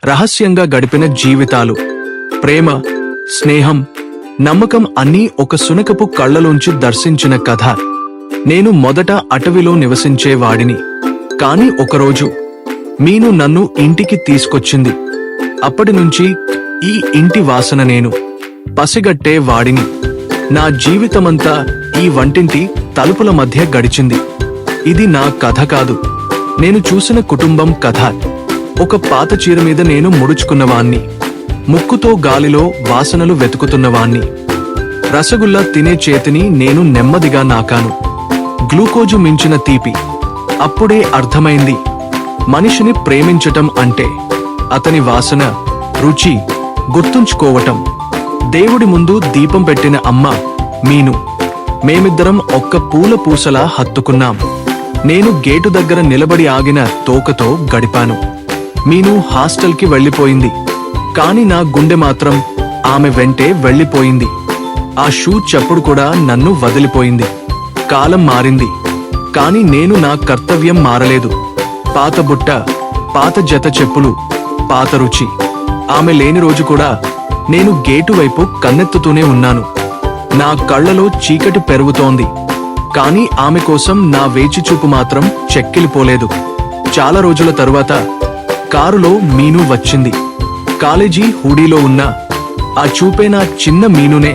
రహస్యంగా గడిపిన జీవితాలు, ప్రేమ, స్నేహం, నమ్మకం అన్నీ ఒక శునకపు కళ్లలోంచి దర్శించిన కథ. నేను మొదట అటవీలో నివసించేవాడిని. కాని ఒకరోజు మీను నన్ను ఇంటికి తీసుకొచ్చింది. అప్పటినుంచి ఈ ఇంటి వాసన నేను పసిగట్టే వాడిని. నా జీవితమంతా ఈ వంటింటి తలుపుల మధ్య గడిచింది. ఇది నా కథ కాదు, నేను చూసిన కుటుంబం కథ. ఒక పాత చీర మీద నేను ముడుచుకున్నవాణ్ణి, ముక్కుతో గాలిలో వాసనలు వెతుకుతున్నవాణ్ణి. రసగుల్లా తినే చేతిని నేను నెమ్మదిగా నాకాను. గ్లూకోజు మించిన తీపి. అప్పుడే అర్థమైంది, మనిషిని ప్రేమించటం అంటే అతని వాసన, రుచి గుర్తుంచుకోవటం. దేవుడి ముందు దీపం పెట్టిన అమ్మ మీను. మేమిద్దరం ఒక్క పూల పూసలా హత్తుకున్నాం. నేను గేటు దగ్గర నిలబడి ఆగిన తోకతో గడిపాను. మీను హాస్టల్కి వెళ్ళిపోయింది. కాని నా గుండె మాత్రం ఆమె వెంటే వెళ్ళిపోయింది. ఆ షూ చప్పుడు కూడా నన్ను వదిలిపోయింది. కాలం మారింది, కాని నేను నా కర్తవ్యం మారలేదు. పాత బుట్ట, పాత జత చెప్పులు, పాత రుచి. ఆమె లేని రోజు కూడా నేను గేటు వైపు కన్నెత్తుతూనే ఉన్నాను. నా కళ్లలో చీకటి పెరుగుతోంది, కాని ఆమె కోసం నా వేచిచూపు మాత్రం చెక్కిలిపోలేదు. చాలా రోజుల తరువాత కారులో మీను వచ్చింది. కాలేజీ హుడీలో ఉన్న ఆ చూపే నా చిన్న మీనునే.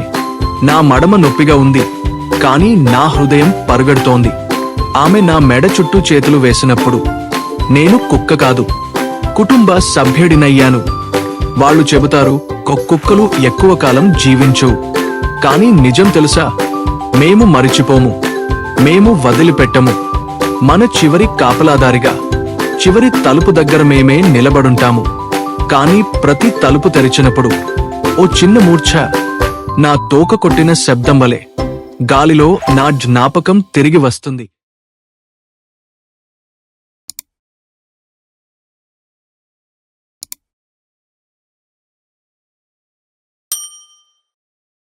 నా మడమ నొప్పిగా ఉంది, కాని నా హృదయం పరుగెడుతోంది. ఆమె నా మెడ చుట్టూ చేతులు వేసినప్పుడు నేను కుక్క కాదు, కుటుంబ సభ్యుడినయ్యాను. వాళ్ళు చెబుతారు, కుక్కలు ఎక్కువ కాలం జీవించు. కాని నిజం తెలుసా? మేము మరిచిపోము, మేము వదిలిపెట్టము. మన చివరి కాపలాదారిగా చివరి తలుపు దగ్గర మేమే నిలబడుంటాము. కాని ప్రతి తలుపు తెరిచినప్పుడు ఓ చిన్న మూర్ఛ, నా తోక కొట్టిన శబ్దం వలె గాలిలో నా జ్ఞాపకం తిరిగి వస్తుంది.